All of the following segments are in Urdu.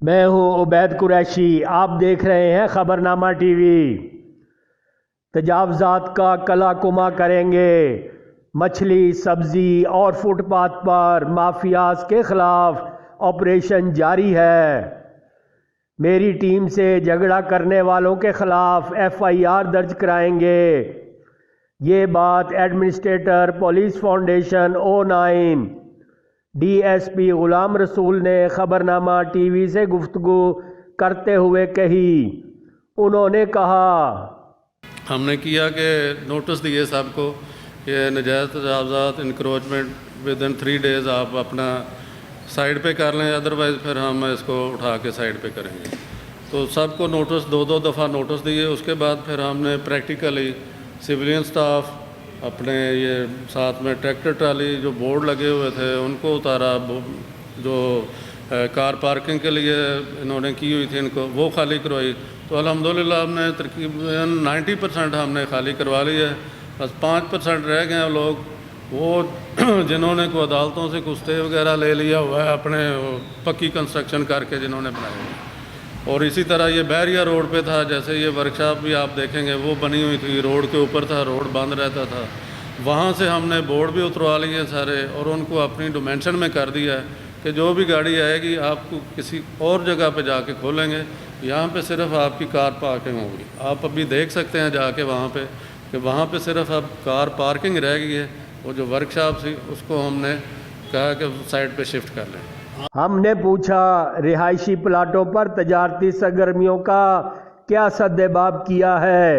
میں ہوں عبید قریشی، آپ دیکھ رہے ہیں خبرنامہ ٹی وی۔ تجاوزات کا کلا کما کریں گے۔ مچھلی، سبزی اور فٹ پاتھ پر مافیاز کے خلاف آپریشن جاری ہے۔ میری ٹیم سے جھگڑا کرنے والوں کے خلاف FIR درج کرائیں گے۔ یہ بات administrator police foundation O9 DSP Ghulam رسول نے خبرنامہ ٹی وی سے گفتگو کرتے ہوئے کہی۔ انہوں نے کہا، ہم نے کیا کہ نوٹس دیے سب کو کہ نجائز تجاوزات انکروچمنٹ ودن 3 days آپ اپنا سائڈ پہ کر لیں، ادروائز پھر ہم اس کو اٹھا کے سائڈ پہ کریں گے۔ تو سب کو نوٹس 2 دفعہ نوٹس دیے۔ اس کے بعد پھر ہم نے پریکٹیکلی سویلین سٹاف اپنے یہ ساتھ میں ٹریکٹر ٹرالی جو بورڈ لگے ہوئے تھے ان کو اتارا، جو کار پارکنگ کے لیے انہوں نے کی ہوئی تھی ان کو وہ خالی کروائی۔ تو الحمدللہ ہم نے تقریباً 90% ہم نے خالی کروا لی ہے۔ بس 5% رہ گئے ہیں لوگ، وہ جنہوں نے کوئی عدالتوں سے کچھ اسٹے وغیرہ لے لیا ہوا ہے اپنے پکی کنسٹرکشن کر کے جنہوں نے بنائے ہوئے۔ اور اسی طرح یہ بحریہ روڈ پہ تھا، جیسے یہ ورکشاپ بھی آپ دیکھیں گے وہ بنی ہوئی تھی، روڈ کے اوپر تھا، روڈ بند رہتا تھا، وہاں سے ہم نے بورڈ بھی اتروا لیے سارے اور ان کو اپنی ڈومینشن میں کر دیا ہے کہ جو بھی گاڑی آئے گی آپ کو کسی اور جگہ پہ جا کے کھولیں گے، یہاں پہ صرف آپ کی کار پارکنگ ہوگی۔ آپ ابھی دیکھ سکتے ہیں جا کے وہاں پہ کہ وہاں پہ صرف اب کار پارکنگ رہ گئی ہے، وہ جو ورکشاپ تھی اس کو ہم نے کہا کہ سائڈ پہ شفٹ کر لیں۔ ہم نے پوچھا رہائشی پلاٹوں پر تجارتی سرگرمیوں کا کیا سدباب کیا ہے۔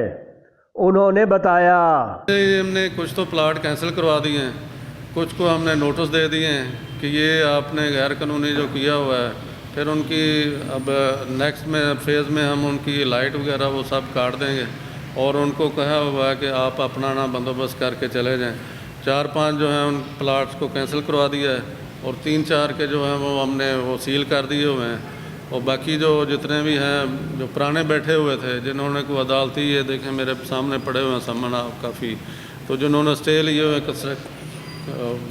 انہوں نے بتایا، ہم نے کچھ تو پلاٹ کینسل کروا دیے ہیں، کچھ کو ہم نے نوٹس دے دیے ہیں کہ یہ آپ نے غیر قانونی جو کیا ہوا ہے، پھر ان کی اب نیکسٹ میں فیز میں ہم ان کی لائٹ وغیرہ وہ سب کاٹ دیں گے اور ان کو کہا ہوا ہے کہ آپ اپنا نا بندوبست کر کے چلے جائیں۔ 4-5 جو ہیں ان پلاٹس کو کینسل کروا دیا ہے اور 3-4 کے جو ہیں وہ ہم نے وہ سیل کر دیے ہوئے ہیں۔ اور باقی جو جتنے بھی ہیں جو پرانے بیٹھے ہوئے تھے جنہوں نے کوئی عدالتی، یہ دیکھیں میرے سامنے پڑے ہوئے ہیں سمن کافی، تو جنہوں نے اسٹے لیے ہوئے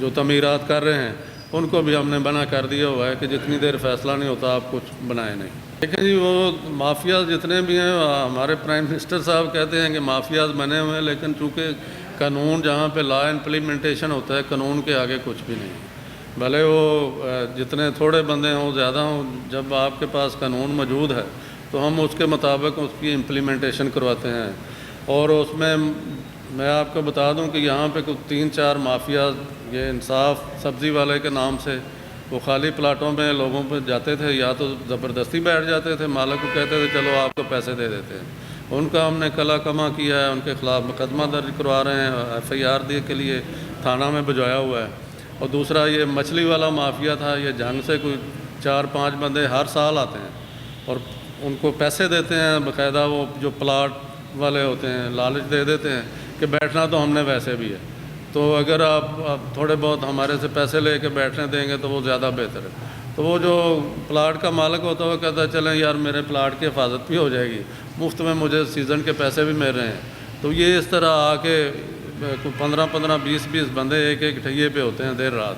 جو تعمیرات کر رہے ہیں ان کو بھی ہم نے منع کر دیا ہوا ہے کہ جتنی دیر فیصلہ نہیں ہوتا آپ کچھ بنائیں نہیں۔ دیکھیں جی، وہ مافیاز جتنے بھی ہیں، ہمارے پرائم منسٹر صاحب کہتے ہیں کہ مافیاز بنے ہوئے ہیں، لیکن چونکہ قانون جہاں پہ لا امپلیمنٹیشن ہوتا ہے، قانون کے آگے کچھ بھی نہیں۔ بھلے وہ جتنے تھوڑے بندے ہوں زیادہ ہوں، جب آپ کے پاس قانون موجود ہے تو ہم اس کے مطابق اس کی امپلیمنٹیشن کرواتے ہیں۔ اور اس میں آپ کو بتا دوں کہ یہاں پہ کچھ 3-4 مافیاز، یہ انصاف سبزی والے کے نام سے، وہ خالی پلاٹوں میں لوگوں پہ جاتے تھے، یا تو زبردستی بیٹھ جاتے تھے، مالک کو کہتے تھے چلو آپ کو پیسے دے دیتے ہیں۔ ان کا ہم نے کلا کما کیا ہے، ان کے خلاف مقدمہ درج کروا رہے ہیں، FIR دے کے لیے تھانہ میں بھجوایا ہوا ہے۔ اور دوسرا یہ مچھلی والا مافیا تھا، یہ جنگ سے کوئی 4-5 بندے ہر سال آتے ہیں اور ان کو پیسے دیتے ہیں باقاعدہ، وہ جو پلاٹ والے ہوتے ہیں لالچ دے دیتے ہیں کہ بیٹھنا تو ہم نے ویسے بھی ہے، تو اگر آپ تھوڑے بہت ہمارے سے پیسے لے کے بیٹھنے دیں گے تو وہ زیادہ بہتر ہے۔ تو وہ جو پلاٹ کا مالک ہوتا ہے وہ کہتا ہے چلیں یار میرے پلاٹ کی حفاظت بھی ہو جائے گی، مفت میں مجھے سیزن کے پیسے بھی مل رہے ہیں۔ تو یہ اس طرح آ کے 15-15 20-20 بندے ایک ٹھیے پہ ہوتے ہیں دیر رات،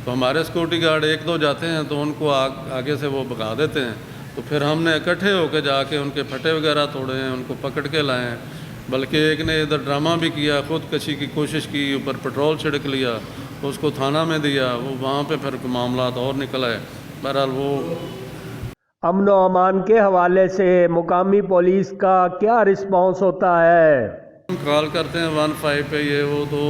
تو ہمارے سیکورٹی گارڈ 1-2 جاتے ہیں تو ان کو آگے سے وہ بھگا دیتے ہیں۔ تو پھر ہم نے اکٹھے ہو کے جا کے ان کے پھٹے وغیرہ توڑے ہیں، ان کو پکڑ کے لائے ہیں، بلکہ ایک نے ادھر ڈرامہ بھی کیا، خودکشی کی کوشش کی، اوپر پٹرول چھڑک لیا، اس کو تھانہ میں دیا، وہ وہاں پہ پھر معاملات اور نکل آئے۔ بہرحال وہ امن و امان کے حوالے سے مقامی پولیس کا کیا رسپانس ہوتا ہے؟ ہم کال کرتے ہیں 15 پہ، یہ وہ تو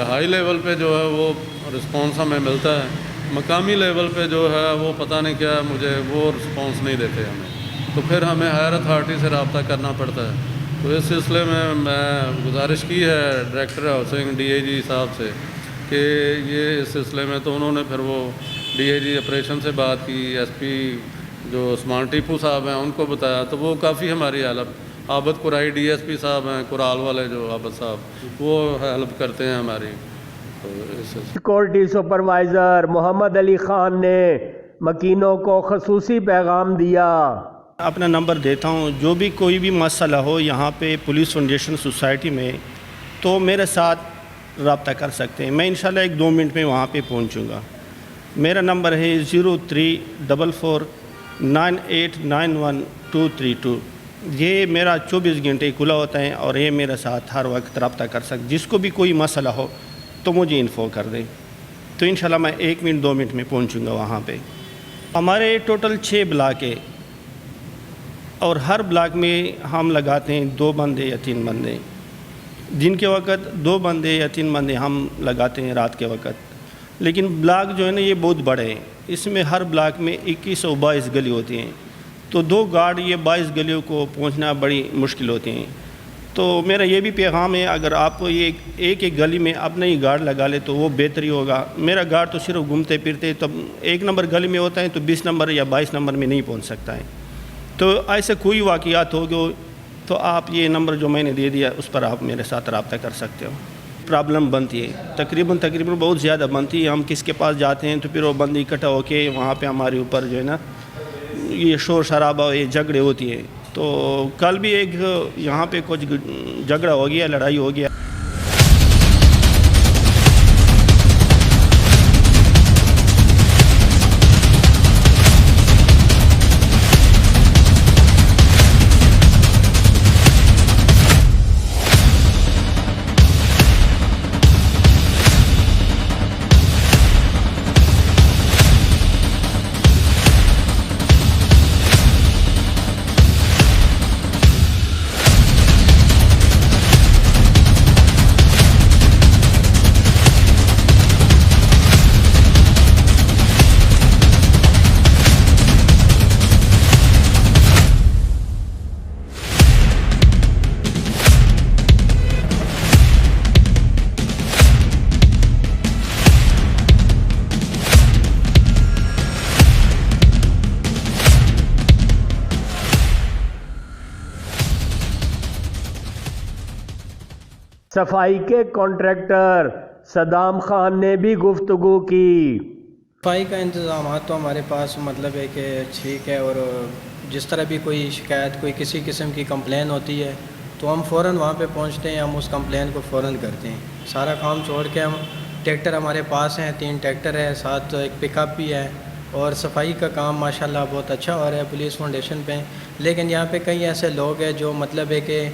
ہائی لیول پہ جو ہے وہ رسپانس ہمیں ملتا ہے، مقامی لیول پہ جو ہے وہ پتہ نہیں کیا مجھے وہ رسپانس نہیں دیتے ہمیں، تو پھر ہمیں ہائر اتھارٹی سے رابطہ کرنا پڑتا ہے۔ تو اس سلسلے میں گزارش کی ہے ڈائریکٹر ہاؤسنگ DIG صاحب سے کہ یہ اس سلسلے میں، تو انہوں نے پھر وہ DIG آپریشن سے بات کی، SP جو عثمان ٹیپو صاحب ہیں ان کو بتایا، تو وہ کافی ہماری ہیلپ، عابد قرائی DSP صاحب ہیں کرال والے، جو عابد صاحب وہ ہیلپ کرتے ہیں ہماری۔ تو سیکورٹی سپروائزر محمد علی خان نے مکینوں کو خصوصی پیغام دیا۔ اپنا نمبر دیتا ہوں، جو بھی کوئی بھی مسئلہ ہو یہاں پہ پولیس فاؤنڈیشن سوسائٹی میں تو میرے ساتھ رابطہ کر سکتے ہیں، میں انشاءاللہ 1-2 منٹ میں وہاں پہ پہنچوں گا۔ میرا نمبر ہے 0344 9891 یہ میرا 24 گھنٹے کھلا ہوتا ہے اور یہ میرے ساتھ ہر وقت رابطہ کر سکتے. جس کو بھی کوئی مسئلہ ہو تو مجھے انفو کر دیں, تو انشاءاللہ میں 1 منٹ 2 منٹ میں پہنچوں گا وہاں پہ. ہمارے ٹوٹل 6 بلاک ہے اور ہر بلاک میں ہم لگاتے ہیں 2 بندے یا 3 بندے. دن کے وقت 2 بندے یا 3 بندے ہم لگاتے ہیں رات کے وقت. لیکن بلاک جو ہے نا یہ بہت بڑے ہیں, اس میں ہر بلاک میں 2122 گلی ہوتی ہیں, تو 2 گارڈ یہ 22 گلیوں کو پہنچنا بڑی مشکل ہوتی ہیں. تو میرا یہ بھی پیغام ہے, اگر آپ کو یہ ایک گلی میں اپنا ہی گارڈ لگا لے تو وہ بہتری ہوگا. میرا گارڈ تو صرف گھومتے پھرتے تب 1 نمبر گلی میں ہوتا ہے تو 20 نمبر یا 22 نمبر میں نہیں پہنچ سکتا ہے. تو ایسے کوئی واقعات ہوگی تو آپ یہ نمبر جو میں نے دے دیا اس پر آپ میرے ساتھ رابطہ کر سکتے ہو. پرابلم بنتی ہے تقریباً بہت زیادہ بنتی ہے. ہم کس کے پاس جاتے ہیں تو پھر وہ بندے اکٹھا ہو کے وہاں پہ ہمارے اوپر جو ہے نا یہ شور شرابہ یہ جھگڑے ہوتی ہے. تو کل بھی ایک یہاں پہ کچھ جھگڑا ہو گیا, لڑائی ہو گیا. صفائی کے کانٹریکٹر صدام خان نے بھی گفتگو کی. صفائی کا انتظامات تو ہمارے پاس مطلب ہے کہ ٹھیک ہے, اور جس طرح بھی کوئی شکایت کوئی کسی قسم کی کمپلین ہوتی ہے تو ہم فوراً وہاں پہ پہنچتے ہیں, ہم اس کمپلین کو فوراً کرتے ہیں. سارا کام چھوڑ کے ہم ٹریکٹر ہمارے پاس ہیں, 3 ٹریکٹر ہے, ساتھ ایک پک اپ بھی ہے, اور صفائی کا کام ماشاءاللہ بہت اچھا ہو رہا ہے پولیس فاؤنڈیشن پہ. لیکن یہاں پہ کئی ایسے لوگ ہیں جو مطلب ہے کہ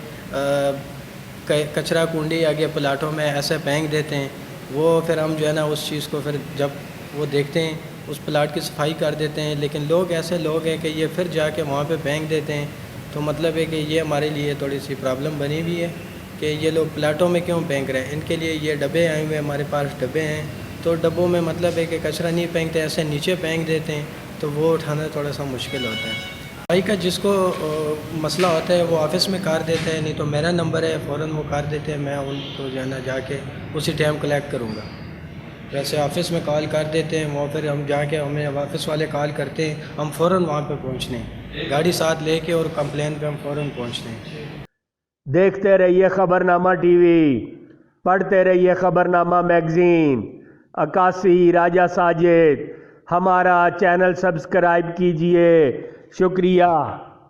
کچرا کنڈی آگے پلاٹوں میں ایسے پھینک دیتے ہیں. وہ پھر ہم جو ہے نا اس چیز کو پھر جب وہ دیکھتے ہیں اس پلاٹ کی صفائی کر دیتے ہیں. لیکن لوگ ایسے لوگ ہیں کہ یہ پھر جا کے وہاں پہ پھینک دیتے ہیں. تو مطلب ہے کہ یہ ہمارے لیے تھوڑی سی پرابلم بنی ہوئی ہے کہ یہ لوگ پلاٹوں میں کیوں پھینک رہے ہیں. ان کے لیے یہ ڈبے آئے ہوئے, ہمارے پاس ڈبے ہیں, تو ڈبوں میں مطلب ہے کہ کچرا نہیں پھینکتے, ایسے نیچے پھینک دیتے ہیں, تو وہ اٹھانا تھوڑا سا مشکل ہوتا ہے. صفائی کا جس کو مسئلہ ہوتا ہے وہ آفس میں کار دیتے ہیں, نہیں تو میرا نمبر ہے, فوراً وہ کار دیتے ہیں, میں ان کو جو ہے نا جا کے اسی ٹائم کلیکٹ کروں گا. ویسے آفس میں کال کر دیتے ہیں, وہ پھر ہم جا کے ہمیں آفس والے کال کرتے ہیں, ہم فوراً وہاں پہ پہنچنے ہیں, گاڑی ساتھ لے کے اور کمپلین پہ ہم فوراً پہنچتے ہیں. دیکھتے رہیے خبرنامہ ٹی وی, پڑھتے رہیے خبرنامہ میگزین. عکاسی راجہ ساجد, ہمارا چینل سبسکرائب کیجئے. شکریہ.